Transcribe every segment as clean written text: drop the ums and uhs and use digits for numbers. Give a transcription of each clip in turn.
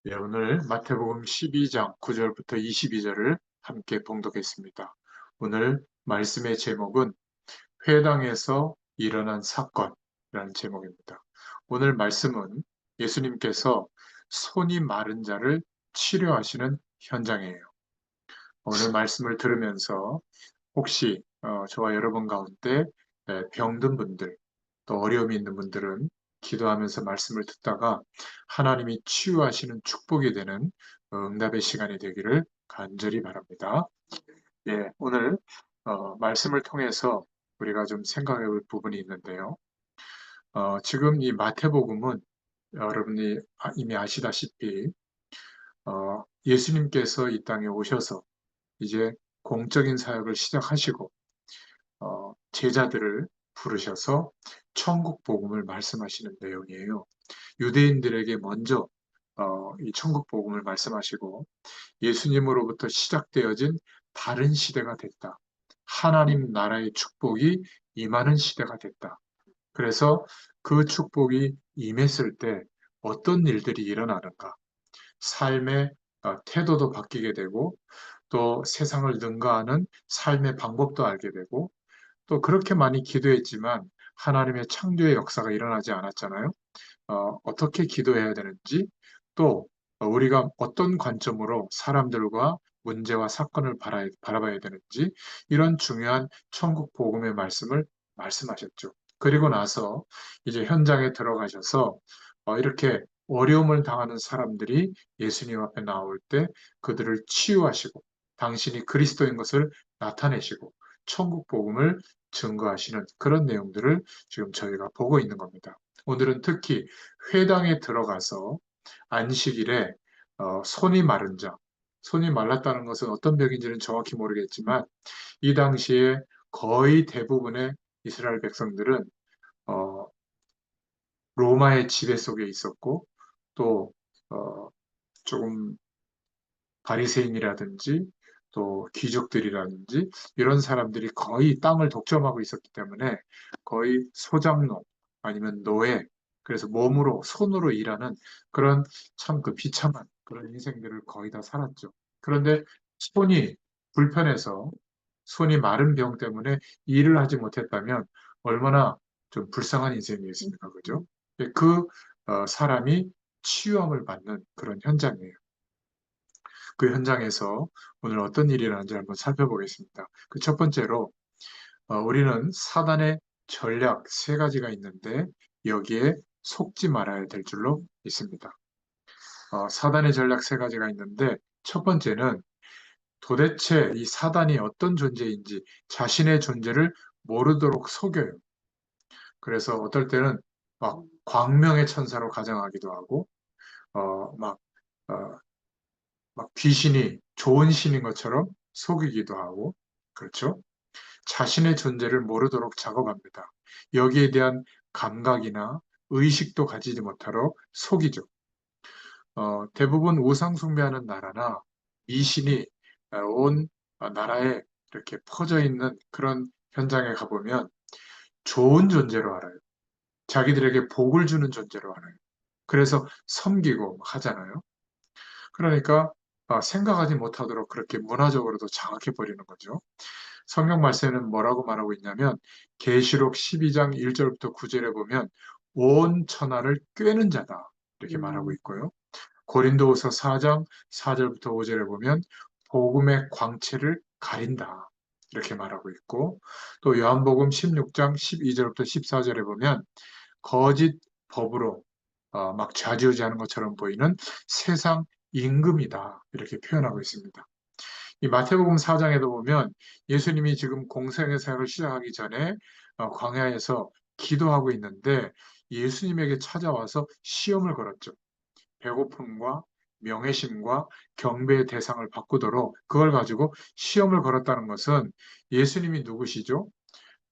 오늘 마태복음 12장 9절부터 22절을 함께 봉독했습니다. 오늘 말씀의 제목은 회당에서 일어난 사건이라는 제목입니다. 오늘 말씀은 예수님께서 손이 마른 자를 치료하시는 현장이에요. 오늘 말씀을 들으면서 혹시 저와 여러분 가운데 병든 분들, 또 어려움이 있는 분들은 기도하면서 말씀을 듣다가 하나님이 치유하시는 축복이 되는 응답의 시간이 되기를 간절히 바랍니다. 오늘 말씀을 통해서 우리가 좀 생각해 볼 부분이 있는데요. 지금 이 마태복음은 여러분이 이미 아시다시피 예수님께서 이 땅에 오셔서 이제 공적인 사역을 시작하시고 제자들을 부르셔서 천국 복음을 말씀하시는 내용이에요. 유대인들에게 먼저 이 천국 복음을 말씀하시고 예수님으로부터 시작되어진 다른 시대가 됐다. 하나님 나라의 축복이 임하는 시대가 됐다. 그래서 그 축복이 임했을 때 어떤 일들이 일어나는가? 삶의 태도도 바뀌게 되고 또 세상을 능가하는 삶의 방법도 알게 되고 또 그렇게 많이 기도했지만 하나님의 창조의 역사가 일어나지 않았잖아요. 어떻게 기도해야 되는지 또 우리가 어떤 관점으로 사람들과 문제와 사건을 바라봐야 되는지 이런 중요한 천국 복음의 말씀을 말씀하셨죠. 그리고 나서 이제 현장에 들어가셔서 이렇게 어려움을 당하는 사람들이 예수님 앞에 나올 때 그들을 치유하시고 당신이 그리스도인 것을 나타내시고 천국 복음을 증거하시는 그런 내용들을 지금 저희가 보고 있는 겁니다. 오늘은 특히 회당에 들어가서 안식일에 손이 마른 자, 손이 말랐다는 것은 어떤 병인지는 정확히 모르겠지만 이 당시에 거의 대부분의 이스라엘 백성들은 어, 로마의 지배 속에 있었고 또 조금 바리새인이라든지 또 귀족들이라든지 이런 사람들이 거의 땅을 독점하고 있었기 때문에 거의 소장농 아니면 노예 그래서 몸으로 손으로 일하는 그런 참 그 비참한 그런 인생들을 거의 다 살았죠. 그런데 손이 불편해서 손이 마른 병 때문에 일을 하지 못했다면 얼마나 좀 불쌍한 인생이겠습니까? 그죠? 그 사람이 치유함을 받는 그런 현장이에요. 그 현장에서 오늘 어떤 일이 일어나는지 한번 살펴보겠습니다. 그 첫 번째로 우리는 사단의 전략 세 가지가 있는데 여기에 속지 말아야 될 줄로 있습니다. 사단의 전략 세 가지가 있는데 첫 번째는 도대체 이 사단이 어떤 존재인지 자신의 존재를 모르도록 속여요. 그래서 어떨 때는 막 광명의 천사로 가장하기도 하고 어, 막, 어, 막 귀신이 좋은 신인 것처럼 속이기도 하고 그렇죠? 자신의 존재를 모르도록 작업합니다. 여기에 대한 감각이나 의식도 가지지 못하도록 속이죠. 대부분 우상 숭배하는 나라나 미신이 온 나라에 이렇게 퍼져 있는 그런 현장에 가보면 좋은 존재로 알아요. 자기들에게 복을 주는 존재로 알아요. 그래서 섬기고 하잖아요. 그러니까 생각하지 못하도록 그렇게 문화적으로도 장악해 버리는 거죠. 성경 말씀에는 뭐라고 말하고 있냐면 계시록 12장 1절부터 9절에 보면 온 천하를 꿰는 자다 이렇게 말하고 있고요. 고린도후서 4장 4절부터 5절에 보면 복음의 광채를 가린다 이렇게 말하고 있고 또 요한복음 16장 12절부터 14절에 보면 거짓 법으로 막 좌지우지하는 것처럼 보이는 세상 임금이다 이렇게 표현하고 있습니다. 이 마태복음 4장에도 보면 예수님이 지금 공생의 사역을 시작하기 전에 광야에서 기도하고 있는데 예수님에게 찾아와서 시험을 걸었죠. 배고픔과 명예심과 경배의 대상을 바꾸도록 그걸 가지고 시험을 걸었다는 것은 예수님이 누구시죠?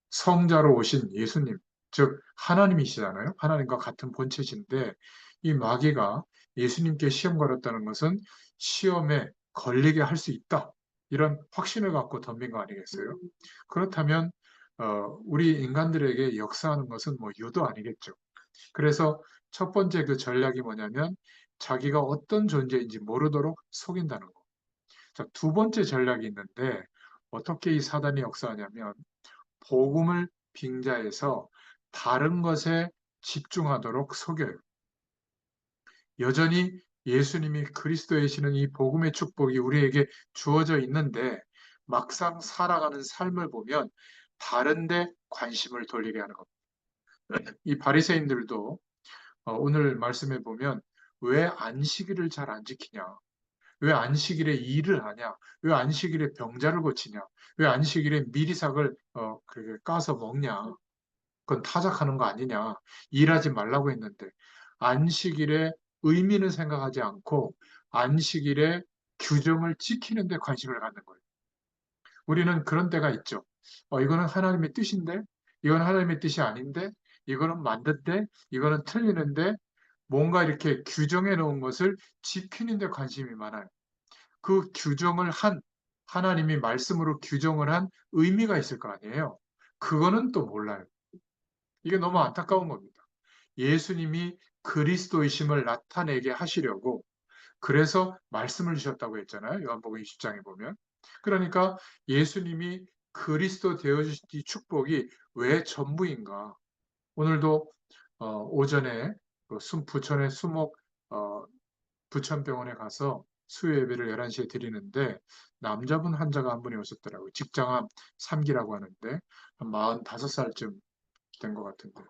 성자로 오신 예수님, 즉 하나님이시잖아요. 하나님과 같은 본체신데 이 마귀가 예수님께 시험 걸었다는 것은 시험에 걸리게 할 수 있다. 이런 확신을 갖고 덤빈 거 아니겠어요? 그렇다면 우리 인간들에게 역사하는 것은 뭐 유도 아니겠죠. 그래서 첫 번째 그 전략이 뭐냐면 자기가 어떤 존재인지 모르도록 속인다는 거. 자, 두 번째 전략이 있는데 어떻게 이 사단이 역사하냐면 복음을 빙자해서 다른 것에 집중하도록 속여요. 여전히 예수님이 그리스도이시는 이 복음의 축복이 우리에게 주어져 있는데 막상 살아가는 삶을 보면 다른 데 관심을 돌리게 하는 겁니다. 이 바리새인들도 오늘 말씀해 보면 왜 안식일을 잘 안 지키냐? 왜 안식일에 일을 하냐? 왜 안식일에 병자를 고치냐? 왜 안식일에 미리삭을 그렇게 까서 먹냐? 그건 타작하는 거 아니냐? 일하지 말라고 했는데 안식일에 의미는 생각하지 않고 안식일에 규정을 지키는 데 관심을 갖는 거예요. 우리는 그런 때가 있죠. 이거는 하나님의 뜻인데, 이건 하나님의 뜻이 아닌데, 이거는 맞는데, 이거는 틀리는데, 뭔가 이렇게 규정해 놓은 것을 지키는 데 관심이 많아요. 그 규정을 하나님이 말씀으로 규정을 한 의미가 있을 거 아니에요. 그거는 또 몰라요. 이게 너무 안타까운 겁니다. 예수님이 그리스도이심을 나타내게 하시려고 그래서 말씀을 주셨다고 했잖아요. 요한복음 20장에 보면. 그러니까 예수님이 그리스도 되어주신 이 축복이 왜 전부인가? 오늘도 오전에 부천의 수목 어, 부천병원에 가서 수요 예배를 11시에 드리는데 남자분 환자가 한 분이 오셨더라고요. 직장암 3기라고 하는데 한 45살쯤 된 것 같은데.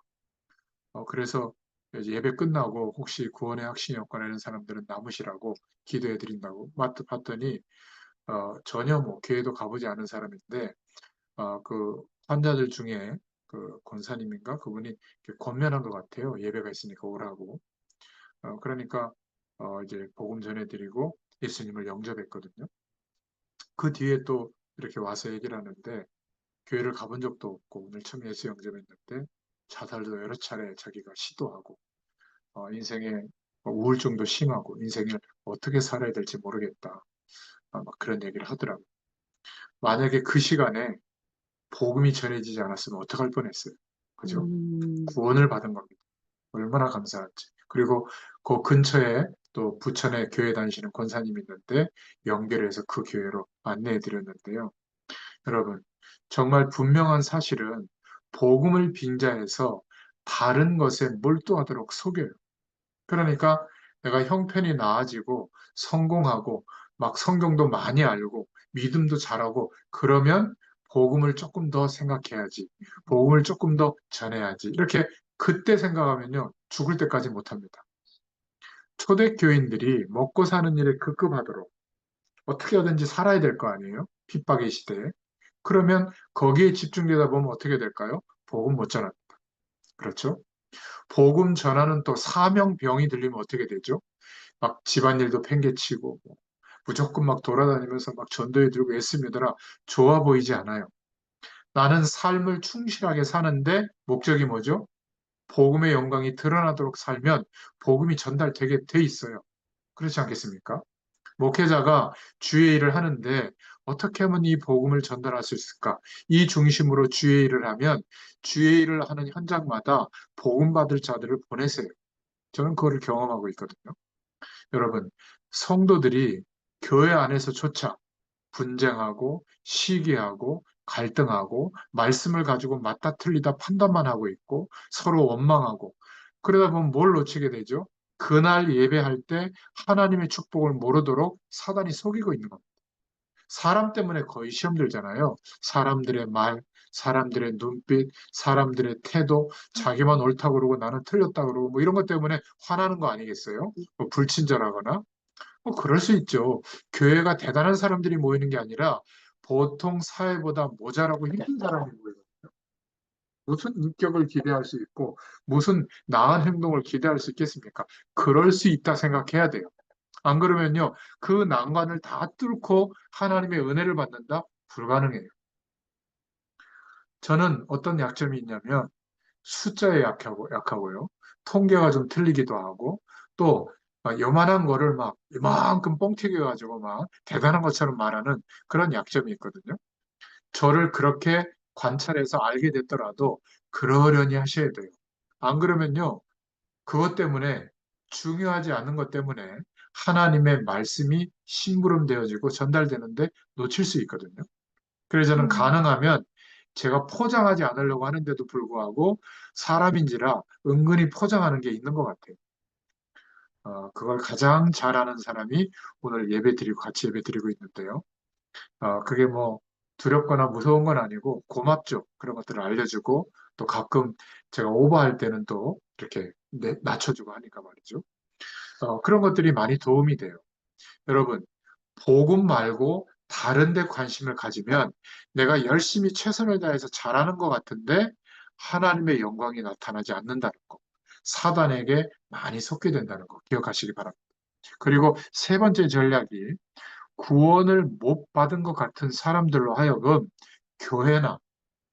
그래서 이제 예배 끝나고 혹시 구원의 확신이 없거나 이런 사람들은 남으시라고 기도해 드린다고 봤더니 전혀 뭐 교회도 가보지 않은 사람인데 그 환자들 중에 그 권사님인가 그분이 이렇게 권면한 것 같아요. 예배가 있으니까 오라고. 그러니까 이제 복음 전해드리고 예수님을 영접했거든요. 그 뒤에 또 이렇게 와서 얘기를 하는데 교회를 가본 적도 없고 오늘 처음 예수 영접했는데 자살도 여러 차례 자기가 시도하고 인생에 우울증도 심하고 인생을 어떻게 살아야 될지 모르겠다. 막 그런 얘기를 하더라고요. 만약에 그 시간에 복음이 전해지지 않았으면 어떡할 뻔했어요. 그죠? 구원을 받은 겁니다. 얼마나 감사한지. 그리고 그 근처에 또 부천에 교회 다니시는 권사님이 있는데 연결해서 그 교회로 안내해 드렸는데요. 여러분, 정말 분명한 사실은 복음을 빙자해서 다른 것에 몰두하도록 속여요. 그러니까 내가 형편이 나아지고 성공하고 막 성경도 많이 알고 믿음도 잘하고 그러면 복음을 조금 더 생각해야지. 복음을 조금 더 전해야지. 이렇게 그때 생각하면요. 죽을 때까지 못합니다. 초대교인들이 먹고 사는 일에 급급하도록 어떻게 하든지 살아야 될 거 아니에요? 핍박의 시대에. 그러면 거기에 집중되다 보면 어떻게 될까요? 복음 못 전합니다. 그렇죠? 복음 전하는 또 사명병이 들리면 어떻게 되죠? 막 집안일도 팽개치고 뭐 무조건 막 돌아다니면서 막 전도에 들고 애씁니다라 좋아 보이지 않아요. 나는 삶을 충실하게 사는데 목적이 뭐죠? 복음의 영광이 드러나도록 살면 복음이 전달되게 돼 있어요. 그렇지 않겠습니까? 목회자가 주의 일을 하는데 어떻게 하면 이 복음을 전달할 수 있을까? 이 중심으로 주의 일을 하면 주의 일을 하는 현장마다 복음 받을 자들을 보내세요. 저는 그거를 경험하고 있거든요. 여러분, 성도들이 교회 안에서조차 분쟁하고 시기하고 갈등하고 말씀을 가지고 맞다 틀리다 판단만 하고 있고 서로 원망하고 그러다 보면 뭘 놓치게 되죠? 그날 예배할 때 하나님의 축복을 모르도록 사단이 속이고 있는 겁니다. 사람 때문에 거의 시험 들잖아요. 사람들의 말, 사람들의 눈빛, 사람들의 태도, 자기만 옳다고 그러고 나는 틀렸다 그러고 뭐 이런 것 때문에 화나는 거 아니겠어요? 뭐 불친절하거나 그럴 수 있죠. 교회가 대단한 사람들이 모이는 게 아니라 보통 사회보다 모자라고 힘든 사람이 모여요. 무슨 인격을 기대할 수 있고 무슨 나은 행동을 기대할 수 있겠습니까? 그럴 수 있다 생각해야 돼요. 안 그러면요, 그 난관을 다 뚫고 하나님의 은혜를 받는다? 불가능해요. 저는 어떤 약점이 있냐면 숫자에 약하고요. 통계가 좀 틀리기도 하고, 또, 요만한 거를 막 이만큼 뻥튀겨가지고 막 대단한 것처럼 말하는 그런 약점이 있거든요. 저를 그렇게 관찰해서 알게 됐더라도 그러려니 하셔야 돼요. 안 그러면요, 그것 때문에 중요하지 않은 것 때문에 하나님의 말씀이 심부름 되어지고 전달되는데 놓칠 수 있거든요. 그래서 저는 음, 가능하면 제가 포장하지 않으려고 하는데도 불구하고 사람인지라 은근히 포장하는 게 있는 것 같아요. 그걸 가장 잘하는 사람이 오늘 예배 드리고 같이 예배 드리고 있는데요. 그게 뭐 두렵거나 무서운 건 아니고 고맙죠. 그런 것들을 알려주고 또 가끔 제가 오버할 때는 또 이렇게 낮춰주고 하니까 말이죠. 그런 것들이 많이 도움이 돼요. 여러분, 복음 말고 다른 데 관심을 가지면 내가 열심히 최선을 다해서 잘하는 것 같은데 하나님의 영광이 나타나지 않는다는 거. 사단에게 많이 속게 된다는 거 기억하시기 바랍니다. 그리고 세 번째 전략이 구원을 못 받은 것 같은 사람들로 하여금 교회나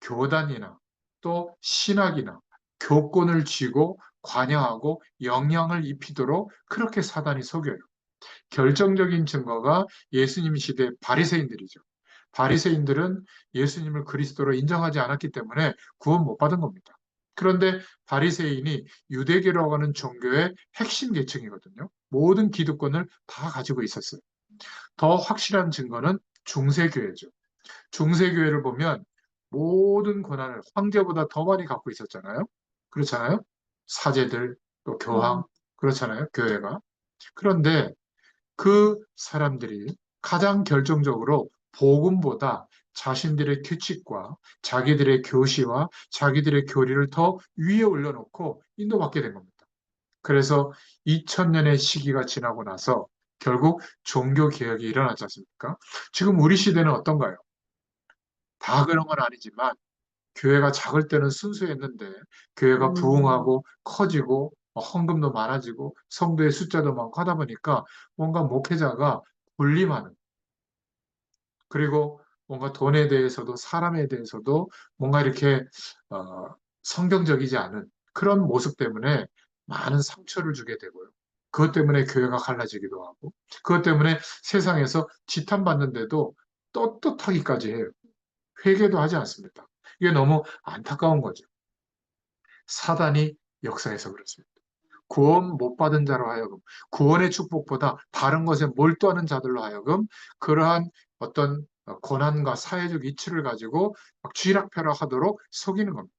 교단이나 또 신학이나 교권을 쥐고 관여하고 영향을 입히도록 그렇게 사단이 속여요. 결정적인 증거가 예수님 시대 바리새인들이죠. 바리새인들은 예수님을 그리스도로 인정하지 않았기 때문에 구원 못 받은 겁니다. 그런데 바리새인이 유대교라고 하는 종교의 핵심 계층이거든요. 모든 기득권을 다 가지고 있었어요. 더 확실한 증거는 중세교회죠. 중세교회를 보면 모든 권한을 황제보다 더 많이 갖고 있었잖아요. 그렇잖아요. 사제들, 또 교황, 음, 그렇잖아요. 교회가. 그런데 그 사람들이 가장 결정적으로 복음보다 자신들의 규칙과 자기들의 교시와 자기들의 교리를 더 위에 올려놓고 인도받게 된 겁니다. 그래서 2000년의 시기가 지나고 나서 결국 종교 개혁이 일어나지 않습니까? 지금 우리 시대는 어떤가요? 다 그런 건 아니지만 교회가 작을 때는 순수했는데 교회가 부흥하고 커지고 헌금도 많아지고 성도의 숫자도 많고 하다 보니까 뭔가 목회자가 군림하는 그리고 뭔가 돈에 대해서도 사람에 대해서도 뭔가 이렇게 어, 성경적이지 않은 그런 모습 때문에 많은 상처를 주게 되고요. 그것 때문에 교회가 갈라지기도 하고 그것 때문에 세상에서 지탄받는데도 떳떳하기까지 해요. 회개도 하지 않습니다. 이게 너무 안타까운 거죠. 사단이 역사에서 그렇습니다. 구원 못 받은 자로 하여금 구원의 축복보다 다른 것에 몰두하는 자들로 하여금 그러한 어떤 고난과 사회적 이치를 가지고 막 쥐락펴락하도록 속이는 겁니다.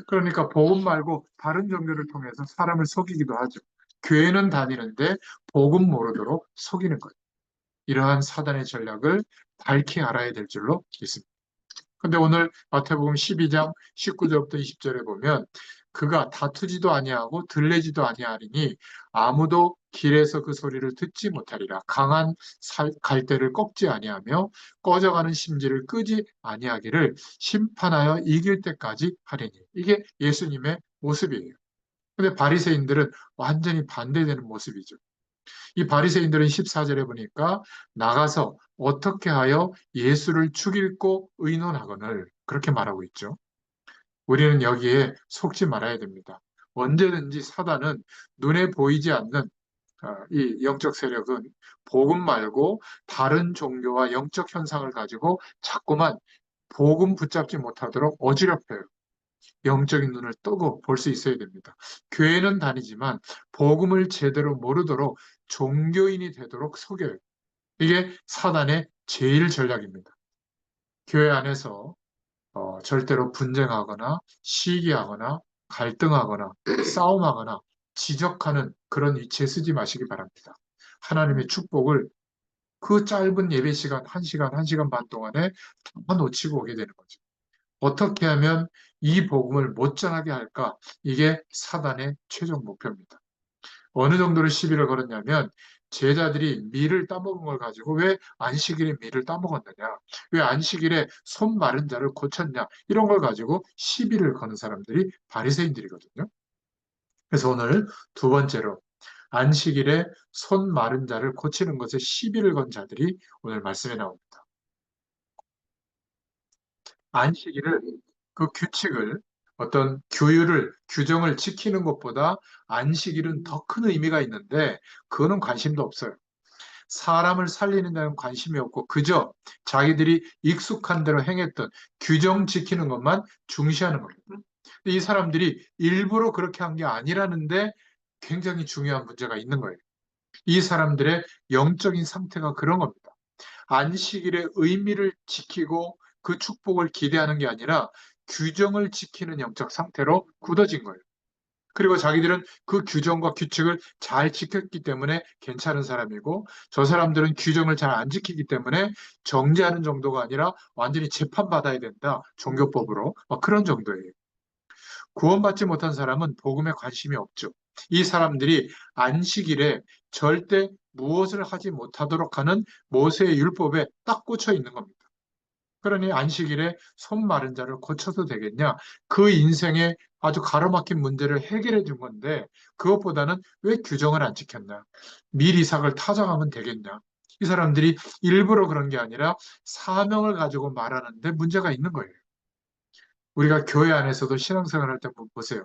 그러니까 복음 말고 다른 종교를 통해서 사람을 속이기도 하죠. 교회는 다니는데 복음 모르도록 속이는 것. 이러한 사단의 전략을 밝히 알아야 될 줄로 믿습니다. 근데 오늘 마태복음 12장 19절부터 20절에 보면 그가 다투지도 아니하고 들레지도 아니하리니 아무도 길에서 그 소리를 듣지 못하리라. 강한 갈대를 꺾지 아니하며 꺼져가는 심지를 끄지 아니하기를 심판하여 이길 때까지 하리니. 이게 예수님의 모습이에요. 근데 바리새인들은 완전히 반대되는 모습이죠. 이 바리새인들은 14절에 보니까 나가서 어떻게 하여 예수를 죽일고 의논하거늘 그렇게 말하고 있죠. 우리는 여기에 속지 말아야 됩니다. 언제든지 사단은 눈에 보이지 않는 이 영적 세력은 복음 말고 다른 종교와 영적 현상을 가지고 자꾸만 복음 붙잡지 못하도록 어지럽혀요. 영적인 눈을 뜨고 볼 수 있어야 됩니다. 교회는 다니지만 복음을 제대로 모르도록 종교인이 되도록 속여요. 이게 사단의 제일 전략입니다. 교회 안에서 절대로 분쟁하거나 시기하거나 갈등하거나 싸움하거나 지적하는 그런 위치에 쓰지 마시기 바랍니다. 하나님의 축복을 그 짧은 예배 시간, 1시간, 1시간 반 동안에 다 놓치고 오게 되는 거죠. 어떻게 하면 이 복음을 못 전하게 할까? 이게 사단의 최종 목표입니다. 어느 정도로 시비를 걸었냐면 제자들이 밀을 따먹은 걸 가지고 왜 안식일에 밀을 따먹었느냐? 왜 안식일에 손 마른 자를 고쳤냐? 이런 걸 가지고 시비를 거는 사람들이 바리새인들이거든요. 그래서 오늘 두 번째로 안식일에 손 마른 자를 고치는 것에 시비를 건 자들이 오늘 말씀에 나옵니다. 안식일을 그 규칙을 어떤 규율을 규정을 지키는 것보다 안식일은 더 큰 의미가 있는데 그거는 관심도 없어요. 사람을 살리는 데는 관심이 없고 그저 자기들이 익숙한 대로 행했던 규정 지키는 것만 중시하는 겁니다. 이 사람들이 일부러 그렇게 한 게 아니라는데 굉장히 중요한 문제가 있는 거예요. 이 사람들의 영적인 상태가 그런 겁니다. 안식일의 의미를 지키고 그 축복을 기대하는 게 아니라 규정을 지키는 영적 상태로 굳어진 거예요. 그리고 자기들은 그 규정과 규칙을 잘 지켰기 때문에 괜찮은 사람이고, 저 사람들은 규정을 잘 안 지키기 때문에 정죄하는 정도가 아니라 완전히 재판받아야 된다. 종교법으로. 막 그런 정도예요. 구원받지 못한 사람은 복음에 관심이 없죠. 이 사람들이 안식일에 절대 무엇을 하지 못하도록 하는 모세의 율법에 딱 꽂혀 있는 겁니다. 그러니 안식일에 손 마른 자를 고쳐도 되겠냐? 그 인생에 아주 가로막힌 문제를 해결해 준 건데 그것보다는 왜 규정을 안 지켰냐? 밀이삭을 타정하면 되겠냐? 이 사람들이 일부러 그런 게 아니라 사명을 가지고 말하는데 문제가 있는 거예요. 우리가 교회 안에서도 신앙생활 할 때 보세요.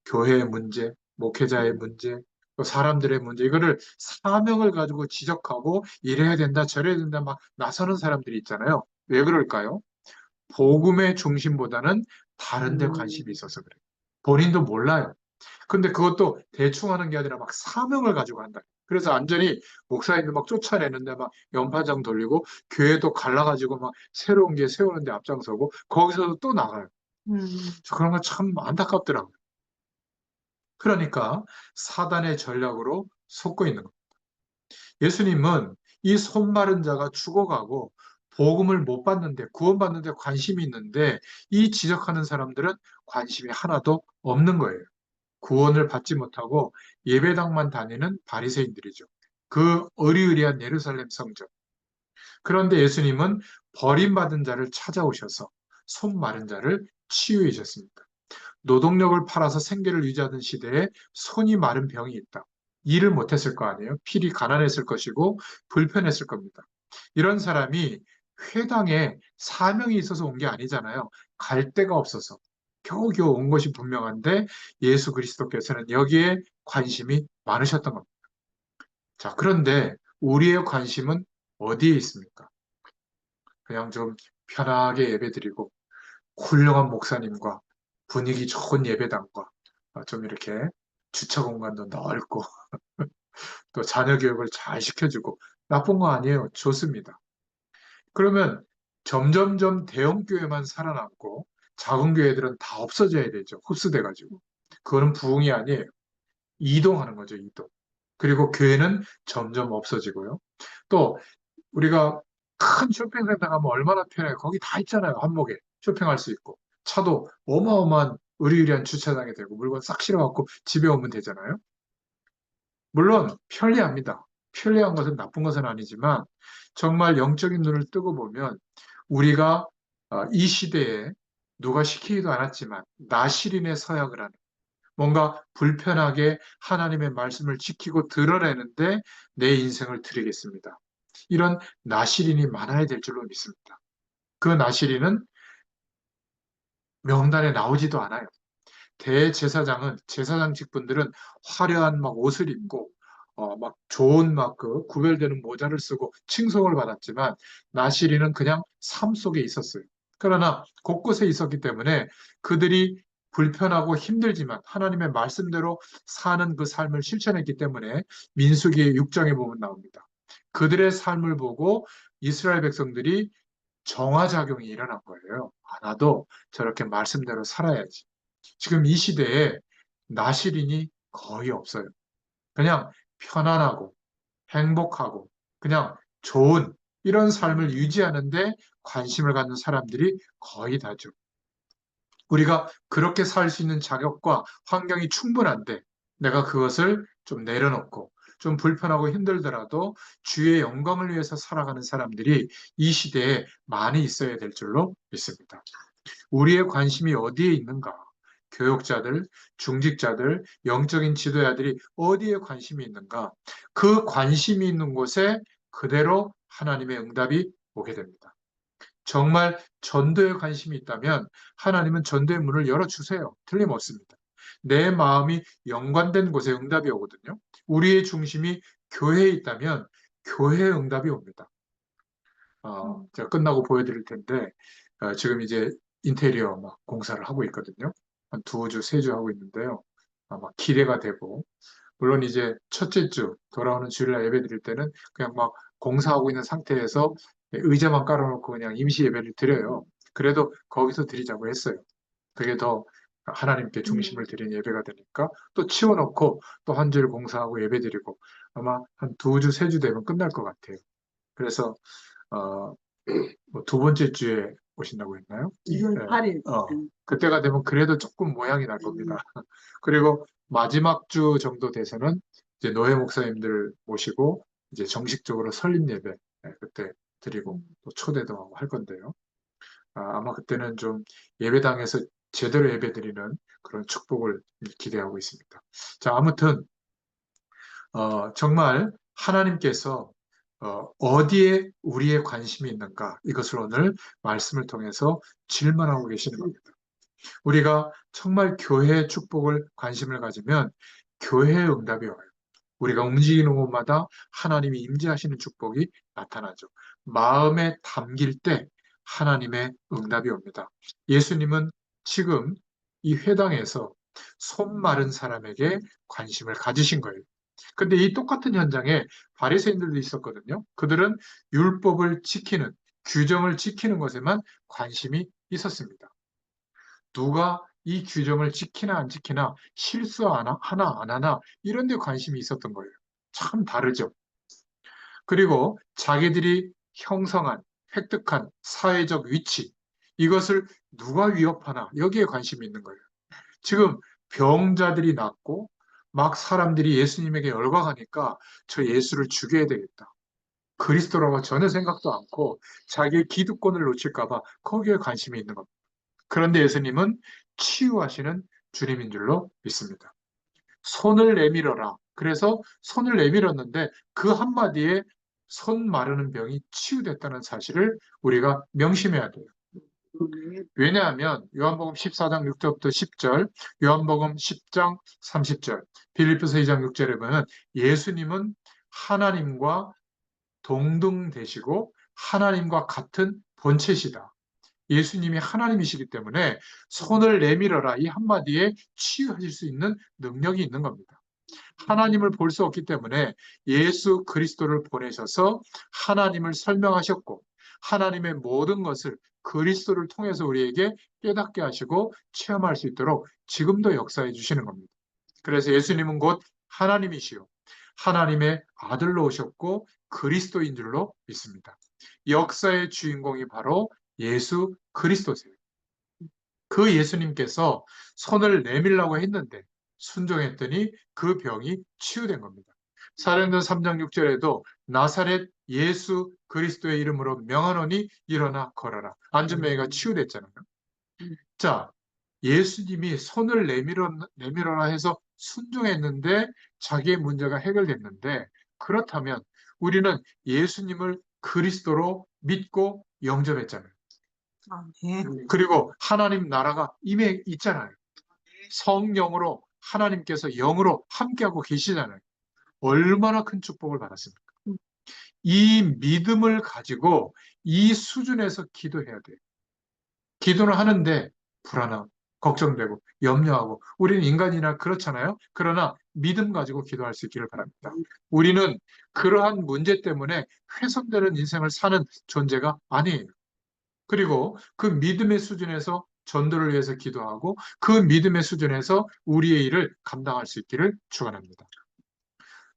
교회의 문제, 목회자의 문제, 또 사람들의 문제, 이거를 사명을 가지고 지적하고 이래야 된다, 저래야 된다 막 나서는 사람들이 있잖아요. 왜 그럴까요? 복음의 중심보다는 다른 데 관심이 있어서 그래요. 본인도 몰라요. 근데 그것도 대충 하는 게 아니라 막 사명을 가지고 한다. 그래서 완전히 목사님들 막 쫓아내는데 막 연파장 돌리고 교회도 갈라가지고 막 새로운 게 세우는데 앞장서고 거기서도 또 나가요. 음, 저 그런 거 참 안타깝더라고요. 그러니까 사단의 전략으로 속고 있는 거예요. 예수님은 이 손 마른 자가 죽어가고 복음을 못 받는데 구원받는데 관심이 있는데 이 지적하는 사람들은 관심이 하나도 없는 거예요. 구원을 받지 못하고 예배당만 다니는 바리새인들이죠. 그 어리으리한 예루살렘 성전. 그런데 예수님은 버림받은 자를 찾아오셔서 손 마른 자를 치유해 주셨습니다. 노동력을 팔아서 생계를 유지하던 시대에 손이 마른 병이 있다. 일을 못했을 거 아니에요. 필히 가난했을 것이고 불편했을 겁니다. 이런 사람이 회당에 사명이 있어서 온 게 아니잖아요. 갈 데가 없어서 겨우겨우 온 것이 분명한데 예수 그리스도께서는 여기에 관심이 많으셨던 겁니다. 자, 그런데 우리의 관심은 어디에 있습니까? 그냥 좀 편하게 예배드리고 훌륭한 목사님과 분위기 좋은 예배당과 좀 이렇게 주차 공간도 넓고 또 자녀 교육을 잘 시켜주고 나쁜 거 아니에요. 좋습니다. 그러면 점점점 대형 교회만 살아남고 작은 교회들은 다 없어져야 되죠. 흡수돼가지고. 그거는 부흥이 아니에요. 이동하는 거죠, 이동. 그리고 교회는 점점 없어지고요. 또 우리가 큰 쇼핑센터 가면 얼마나 편해요. 거기 다 있잖아요. 한목에 쇼핑할 수 있고. 차도 어마어마한 의리의리한 주차장이 되고 물건 싹 실어갖고 집에 오면 되잖아요. 물론 편리합니다. 편리한 것은 나쁜 것은 아니지만 정말 영적인 눈을 뜨고 보면 우리가 이 시대에 누가 시키지도 않았지만 나시린의 서약을 하는 뭔가 불편하게 하나님의 말씀을 지키고 드러내는데 내 인생을 드리겠습니다. 이런 나시린이 많아야 될 줄로 믿습니다. 그 나시린은 명단에 나오지도 않아요. 대제사장은 제사장 직분들은 화려한 막 옷을 입고 막 좋은 막 그 구별되는 모자를 쓰고 칭송을 받았지만 나시린은 그냥 삶 속에 있었어요. 그러나 곳곳에 있었기 때문에 그들이 불편하고 힘들지만 하나님의 말씀대로 사는 그 삶을 실천했기 때문에 민수기 6장에 보면 나옵니다. 그들의 삶을 보고 이스라엘 백성들이 정화작용이 일어난 거예요. 아, 나도 저렇게 말씀대로 살아야지. 지금 이 시대에 나시린이 거의 없어요. 그냥 편안하고 행복하고 그냥 좋은 이런 삶을 유지하는데 관심을 갖는 사람들이 거의 다죠. 우리가 그렇게 살 수 있는 자격과 환경이 충분한데 내가 그것을 좀 내려놓고 좀 불편하고 힘들더라도 주의 영광을 위해서 살아가는 사람들이 이 시대에 많이 있어야 될 줄로 믿습니다. 우리의 관심이 어디에 있는가? 교육자들, 중직자들, 영적인 지도자들이 어디에 관심이 있는가? 그 관심이 있는 곳에 그대로 하나님의 응답이 오게 됩니다. 정말 전도에 관심이 있다면 하나님은 전도의 문을 열어주세요. 틀림없습니다. 내 마음이 연관된 곳에 응답이 오거든요. 우리의 중심이 교회에 있다면 교회에 응답이 옵니다. 제가 끝나고 보여드릴 텐데 지금 이제 인테리어 막 공사를 하고 있거든요. 한 두 주, 세 주 하고 있는데요. 아마 기대가 되고, 물론 이제 첫째 주 돌아오는 주일날 예배 드릴 때는 그냥 막 공사하고 있는 상태에서 의자만 깔아놓고 그냥 임시 예배를 드려요. 그래도 거기서 드리자고 했어요. 그게 더 하나님께 중심을 드린 예배가 되니까 또 치워놓고 또 한 주일 공사하고 예배 드리고 아마 한 두 주, 세 주 되면 끝날 것 같아요. 그래서 어, 뭐두 번째 주에 오신다고 했나요? 2월 네. 8일. 그때가 되면 그래도 조금 모양이 날 겁니다. 그리고 마지막 주 정도 돼서는 이제 노회 목사님들 모시고 이제 정식적으로 설립 예배 그때 드리고 또 초대도 하고 할 건데요. 아마 그때는 좀 예배당에서 제대로 예배 드리는 그런 축복을 기대하고 있습니다. 자, 아무튼 정말 하나님께서 어디에 우리의 관심이 있는가 이것을 오늘 말씀을 통해서 질문하고 계시는 겁니다. 우리가 정말 교회의 축복을 관심을 가지면 교회의 응답이 와요. 우리가 움직이는 곳마다 하나님이 임재하시는 축복이 나타나죠. 마음에 담길 때 하나님의 응답이 옵니다. 예수님은 지금 이 회당에서 손 마른 사람에게 관심을 가지신 거예요. 근데 이 똑같은 현장에 바리새인들도 있었거든요. 그들은 율법을 지키는, 규정을 지키는 것에만 관심이 있었습니다. 누가 이 규정을 지키나 안 지키나 실수 하나 안 하나 이런 데 관심이 있었던 거예요. 참 다르죠. 그리고 자기들이 형성한 획득한 사회적 위치 이것을 누가 위협하나 여기에 관심이 있는 거예요. 지금 병자들이 낫고 막 사람들이 예수님에게 열광하니까 저 예수를 죽여야 되겠다. 그리스도라고 전혀 생각도 않고 자기의 기득권을 놓칠까 봐 거기에 관심이 있는 겁니다. 그런데 예수님은 치유하시는 주님인 줄로 믿습니다. 손을 내밀어라. 그래서 손을 내밀었는데 그 한마디에 손 마르는 병이 치유됐다는 사실을 우리가 명심해야 돼요. 왜냐하면 요한복음 14장 6절부터 10절, 요한복음 10장 30절, 빌립보서 2장 6절에 보면 예수님은 하나님과 동등되시고 하나님과 같은 본체시다. 예수님이 하나님이시기 때문에 손을 내밀어라 이 한마디에 치유하실 수 있는 능력이 있는 겁니다. 하나님을 볼 수 없기 때문에 예수 그리스도를 보내셔서 하나님을 설명하셨고 하나님의 모든 것을 그리스도를 통해서 우리에게 깨닫게 하시고 체험할 수 있도록 지금도 역사해 주시는 겁니다. 그래서 예수님은 곧 하나님이시요 하나님의 아들로 오셨고 그리스도인 줄로 믿습니다. 역사의 주인공이 바로 예수 그리스도세요. 그 예수님께서 손을 내밀라고 했는데 순종했더니 그 병이 치유된 겁니다. 사도행전 3장 6절에도 나사렛 예수 그리스도의 이름으로 명하노니 일어나 걸어라. 안전병이가 치유됐잖아요. 자, 예수님이 손을 내밀어라 해서 순종했는데 자기의 문제가 해결됐는데 그렇다면 우리는 예수님을 그리스도로 믿고 영접했잖아요. 네. 그리고 하나님 나라가 임해 있잖아요. 성령으로 하나님께서 영으로 함께하고 계시잖아요. 얼마나 큰 축복을 받았습니까? 이 믿음을 가지고 이 수준에서 기도해야 돼요. 기도를 하는데 불안하고 걱정되고 염려하고 우리는 인간이나 그렇잖아요. 그러나 믿음 가지고 기도할 수 있기를 바랍니다. 우리는 그러한 문제 때문에 훼손되는 인생을 사는 존재가 아니에요. 그리고 그 믿음의 수준에서 전도를 위해서 기도하고 그 믿음의 수준에서 우리의 일을 감당할 수 있기를 축원합니다.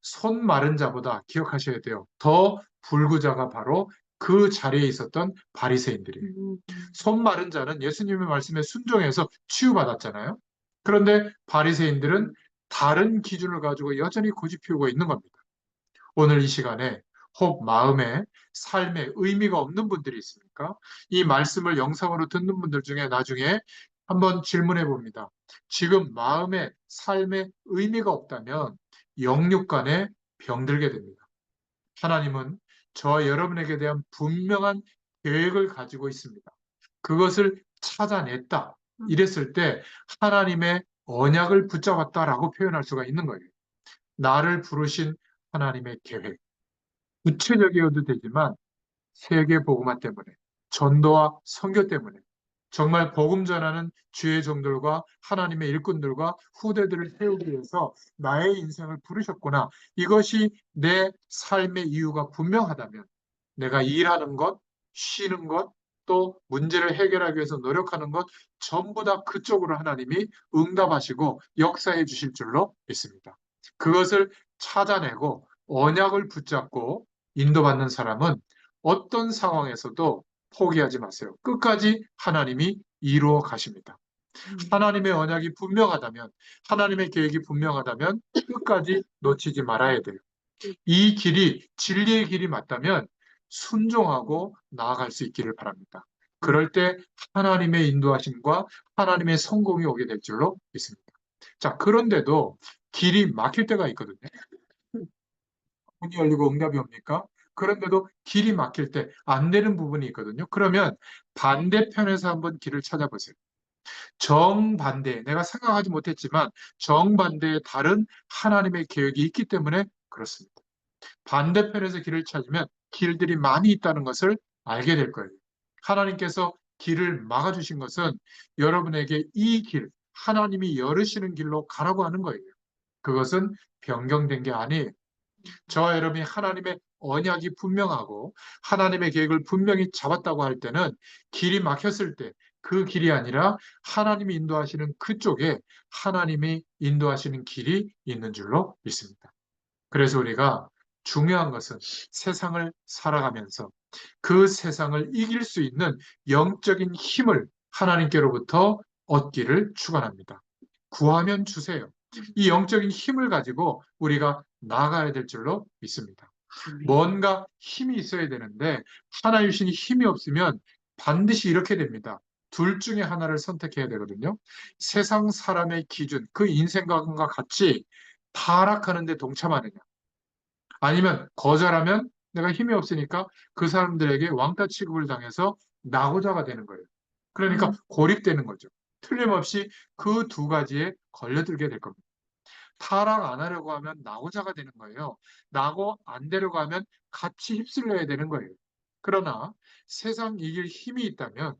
손 마른 자보다 기억하셔야 돼요. 더 불구자가 바로 그 자리에 있었던 바리새인들이에요. 손 마른 자는 예수님의 말씀에 순종해서 치유받았잖아요. 그런데 바리새인들은 다른 기준을 가지고 여전히 고집 피우고 있는 겁니다. 오늘 이 시간에 혹 마음에 삶에 의미가 없는 분들이 있습니까? 이 말씀을 영상으로 듣는 분들 중에 나중에 한번 질문해 봅니다. 지금 마음에 삶에 의미가 없다면 영육간에 병들게 됩니다. 하나님은 저와 여러분에게 대한 분명한 계획을 가지고 있습니다. 그것을 찾아냈다. 이랬을 때 하나님의 언약을 붙잡았다라고 표현할 수가 있는 거예요. 나를 부르신 하나님의 계획. 구체적이어도 되지만 세계 복음화 때문에, 전도와 선교 때문에, 정말 복음 전하는 주의 종들과 하나님의 일꾼들과 후대들을 세우기 위해서 나의 인생을 부르셨구나. 이것이 내 삶의 이유가 분명하다면 내가 일하는 것, 쉬는 것, 또 문제를 해결하기 위해서 노력하는 것 전부 다 그쪽으로 하나님이 응답하시고 역사해 주실 줄로 믿습니다. 그것을 찾아내고 언약을 붙잡고 인도받는 사람은 어떤 상황에서도 포기하지 마세요. 끝까지 하나님이 이루어 가십니다. 하나님의 언약이 분명하다면, 하나님의 계획이 분명하다면 끝까지 놓치지 말아야 돼요. 이 길이 진리의 길이 맞다면 순종하고 나아갈 수 있기를 바랍니다. 그럴 때 하나님의 인도하심과 하나님의 성공이 오게 될 줄로 믿습니다. 자, 그런데도 길이 막힐 때가 있거든요. 문이 열리고 응답이 옵니까? 그런데도 길이 막힐 때 안 되는 부분이 있거든요. 그러면 반대편에서 한번 길을 찾아보세요. 정반대, 내가 생각하지 못했지만 정반대의 다른 하나님의 계획이 있기 때문에 그렇습니다. 반대편에서 길을 찾으면 길들이 많이 있다는 것을 알게 될 거예요. 하나님께서 길을 막아주신 것은 여러분에게 이 길, 하나님이 열으시는 길로 가라고 하는 거예요. 그것은 변경된 게 아니에요. 저와 여러분이 하나님의 언약이 분명하고 하나님의 계획을 분명히 잡았다고 할 때는 길이 막혔을 때 그 길이 아니라 하나님이 인도하시는 그쪽에 하나님이 인도하시는 길이 있는 줄로 믿습니다. 그래서 우리가 중요한 것은 세상을 살아가면서 그 세상을 이길 수 있는 영적인 힘을 하나님께로부터 얻기를 축원합니다. 구하면 주세요. 이 영적인 힘을 가지고 우리가 나아가야 될 줄로 믿습니다. 뭔가 힘이 있어야 되는데 하나 주신 힘이 없으면 반드시 이렇게 됩니다. 둘 중에 하나를 선택해야 되거든요. 세상 사람의 기준, 그 인생관과 같이 타락하는 데 동참하느냐. 아니면 거절하면 내가 힘이 없으니까 그 사람들에게 왕따 취급을 당해서 낙오자가 되는 거예요. 그러니까 고립되는 거죠. 틀림없이 그 두 가지에 걸려들게 될 겁니다. 타락 안 하려고 하면 낙오자가 되는 거예요. 낙오 안 되려고 하면 같이 휩쓸려야 되는 거예요. 그러나 세상 이길 힘이 있다면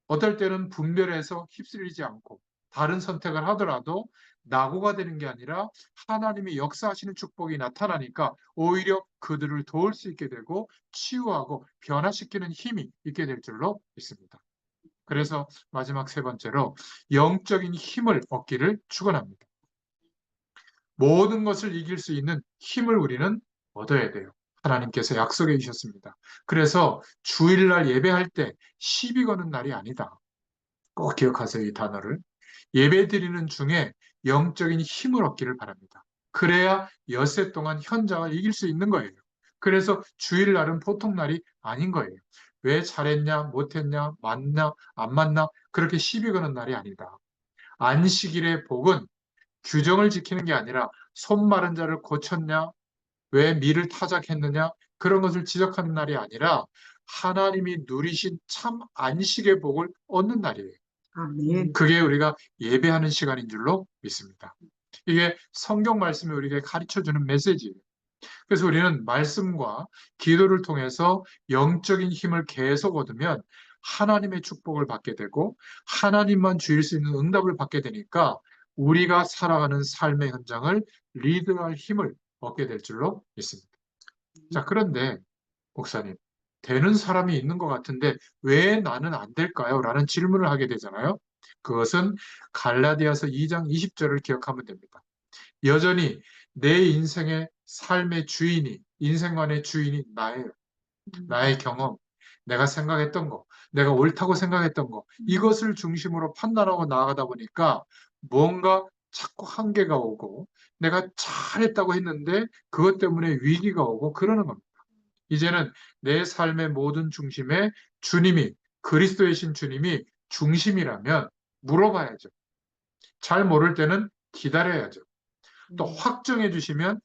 어떨 때는 분별해서 휩쓸리지 않고 다른 선택을 하더라도 낙오가 되는 게 아니라 하나님이 역사하시는 축복이 나타나니까 오히려 그들을 도울 수 있게 되고 치유하고 변화시키는 힘이 있게 될 줄로 믿습니다. 그래서 마지막 세 번째로 영적인 힘을 얻기를 축원합니다. 모든 것을 이길 수 있는 힘을 우리는 얻어야 돼요. 하나님께서 약속해 주셨습니다. 그래서 주일날 예배할 때 시비 거는 날이 아니다. 꼭 기억하세요, 이 단어를. 예배 드리는 중에 영적인 힘을 얻기를 바랍니다. 그래야 엿새 동안 현장을 이길 수 있는 거예요. 그래서 주일날은 보통 날이 아닌 거예요. 왜 잘했냐, 못했냐, 맞나, 안 맞나, 그렇게 시비 거는 날이 아니다. 안식일의 복은 규정을 지키는 게 아니라 손 마른 자를 고쳤냐, 왜 밀을 타작했느냐, 그런 것을 지적하는 날이 아니라 하나님이 누리신 참 안식의 복을 얻는 날이에요. 아멘. 그게 우리가 예배하는 시간인 줄로 믿습니다. 이게 성경 말씀이 우리에게 가르쳐주는 메시지예요. 그래서 우리는 말씀과 기도를 통해서 영적인 힘을 계속 얻으면 하나님의 축복을 받게 되고 하나님만 주일 수 있는 응답을 받게 되니까 우리가 살아가는 삶의 현장을 리드할 힘을 얻게 될 줄로 믿습니다. 자, 그런데 목사님, 되는 사람이 있는 것 같은데 왜 나는 안 될까요? 라는 질문을 하게 되잖아요. 그것은 갈라디아서 2장 20절을 기억하면 됩니다. 여전히 내 인생의 삶의 주인이, 인생관의 주인이 나예요. 나의 경험, 내가 생각했던 거, 내가 옳다고 생각했던 거, 이것을 중심으로 판단하고 나아가다 보니까 뭔가 자꾸 한계가 오고 내가 잘했다고 했는데 그것 때문에 위기가 오고 그러는 겁니다. 이제는 내 삶의 모든 중심에 주님이, 그리스도의 신 주님이 중심이라면 물어봐야죠. 잘 모를 때는 기다려야죠. 또 확정해 주시면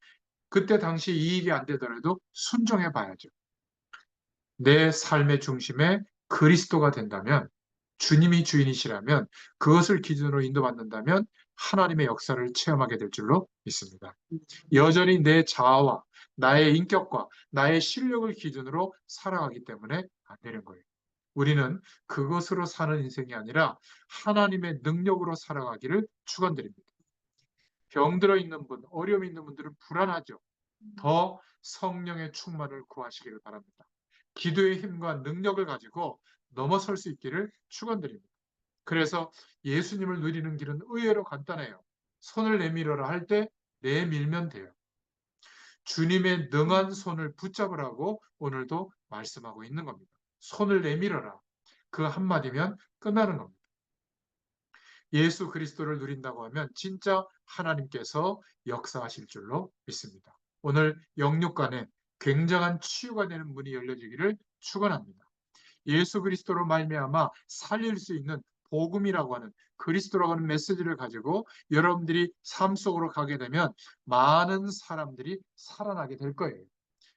그때 당시 이익이 안 되더라도 순종해 봐야죠. 내 삶의 중심에 그리스도가 된다면, 주님이 주인이시라면, 그것을 기준으로 인도받는다면 하나님의 역사를 체험하게 될 줄로 믿습니다. 여전히 내 자아와 나의 인격과 나의 실력을 기준으로 살아가기 때문에 안 되는 거예요. 우리는 그것으로 사는 인생이 아니라 하나님의 능력으로 살아가기를 축원드립니다. 병들어 있는 분, 어려움 있는 분들은 불안하죠. 더 성령의 충만을 구하시기를 바랍니다. 기도의 힘과 능력을 가지고 넘어설 수 있기를 축원드립니다. 그래서 예수님을 누리는 길은 의외로 간단해요. 손을 내밀어라 할 때 내밀면 돼요. 주님의 능한 손을 붙잡으라고 오늘도 말씀하고 있는 겁니다. 손을 내밀어라. 그 한마디면 끝나는 겁니다. 예수 그리스도를 누린다고 하면 진짜 하나님께서 역사하실 줄로 믿습니다. 오늘 영육간에 굉장한 치유가 되는 문이 열려지기를 축원합니다. 예수 그리스도로 말미암아 살릴 수 있는 복음이라고 하는 그리스도라고 하는 메시지를 가지고 여러분들이 삶 속으로 가게 되면 많은 사람들이 살아나게 될 거예요.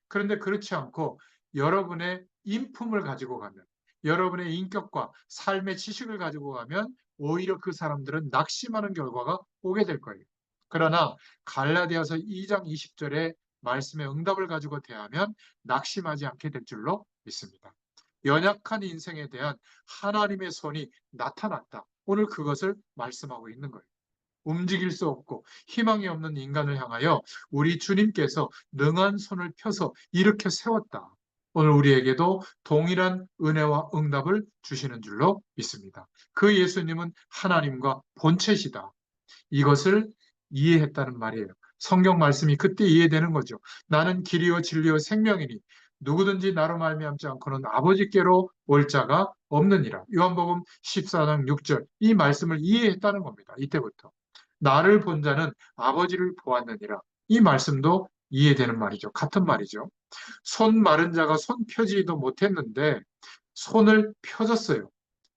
그런데 그렇지 않고 여러분의 인품을 가지고 가면, 여러분의 인격과 삶의 지식을 가지고 가면 오히려 그 사람들은 낙심하는 결과가 오게 될 거예요. 그러나 갈라디아서 2장 20절의 말씀의 응답을 가지고 대하면 낙심하지 않게 될 줄로 믿습니다. 연약한 인생에 대한 하나님의 손이 나타났다. 오늘 그것을 말씀하고 있는 거예요. 움직일 수 없고 희망이 없는 인간을 향하여 우리 주님께서 능한 손을 펴서 일으켜 세웠다. 오늘 우리에게도 동일한 은혜와 응답을 주시는 줄로 믿습니다. 그 예수님은 하나님과 본체시다. 이것을 이해했다는 말이에요. 성경 말씀이 그때 이해되는 거죠. 나는 길이요 진리요 생명이니 누구든지 나로 말미암지 않고는 아버지께로 올 자가 없느니라. 요한복음 14장 6절 이 말씀을 이해했다는 겁니다. 이때부터. 나를 본 자는 아버지를 보았느니라. 이 말씀도 이해되는 말이죠. 같은 말이죠. 손 마른 자가 손 펴지도 못했는데 손을 펴졌어요.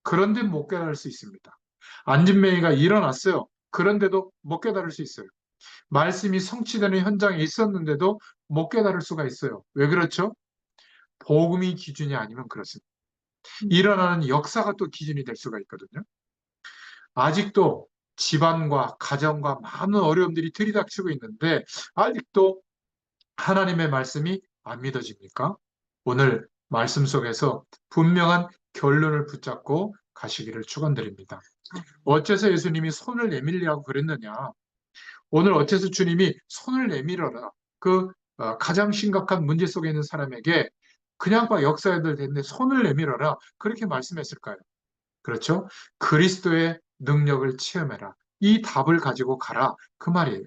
그런데 못 깨달을 수 있습니다. 안진뱅이가 일어났어요. 그런데도 못 깨달을 수 있어요. 말씀이 성취되는 현장에 있었는데도 못 깨달을 수가 있어요. 왜 그렇죠? 복음이 기준이 아니면 그렇습니다. 일어나는 역사가 또 기준이 될 수가 있거든요. 아직도 집안과 가정과 많은 어려움들이 들이닥치고 있는데 아직도 하나님의 말씀이 안 믿어집니까? 오늘 말씀 속에서 분명한 결론을 붙잡고 가시기를 축원드립니다. 어째서 예수님이 손을 내밀라고 그랬느냐? 오늘 어째서 주님이 손을 내밀어라. 그 가장 심각한 문제 속에 있는 사람에게 그냥 봐 역사해도 되는데 손을 내밀어라. 그렇게 말씀했을까요? 그렇죠? 그리스도의 능력을 체험해라. 이 답을 가지고 가라. 그 말이에요.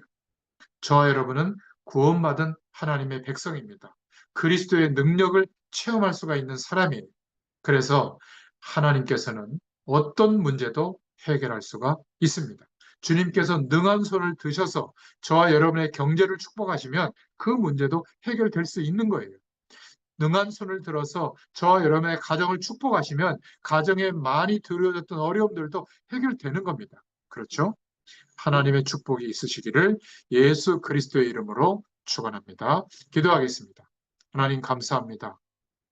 저와 여러분은 구원받은 하나님의 백성입니다. 그리스도의 능력을 체험할 수가 있는 사람이에요. 그래서 하나님께서는 어떤 문제도 해결할 수가 있습니다. 주님께서 능한 손을 드셔서 저와 여러분의 경제를 축복하시면 그 문제도 해결될 수 있는 거예요. 능한 손을 들어서 저와 여러분의 가정을 축복하시면 가정에 많이 들어졌던 어려움들도 해결되는 겁니다. 그렇죠? 하나님의 축복이 있으시기를 예수 그리스도의 이름으로 축원합니다. 기도하겠습니다. 하나님 감사합니다.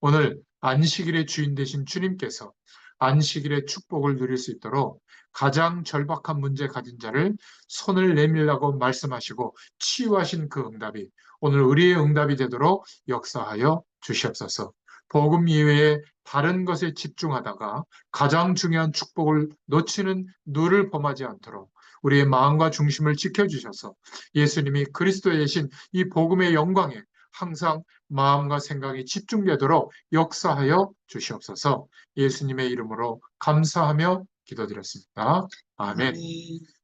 오늘 안식일의 주인 되신 주님께서 안식일의 축복을 누릴 수 있도록 가장 절박한 문제 가진 자를 손을 내밀라고 말씀하시고 치유하신 그 응답이 오늘 우리의 응답이 되도록 역사하여 주시옵소서. 복음 이외에 다른 것에 집중하다가 가장 중요한 축복을 놓치는 누를 범하지 않도록 우리의 마음과 중심을 지켜주셔서 예수님이 그리스도의 대신 이 복음의 영광에 항상 마음과 생각이 집중되도록 역사하여 주시옵소서. 예수님의 이름으로 감사하며 기도드렸습니다. 아멘.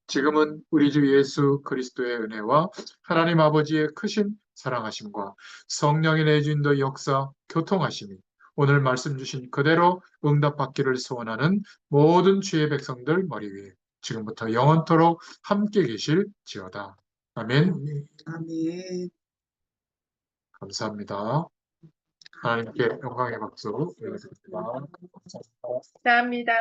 지금은 우리 주 예수 그리스도의 은혜와 하나님 아버지의 크신 사랑하심과 성령의 내주인도 역사 교통하심이 오늘 말씀 주신 그대로 응답받기를 소원하는 모든 주의 백성들 머리 위에 지금부터 영원토록 함께 계실지어다. 아멘. 아멘. 감사합니다. 하나님께 영광의 박수 드리겠습니다. 감사합니다.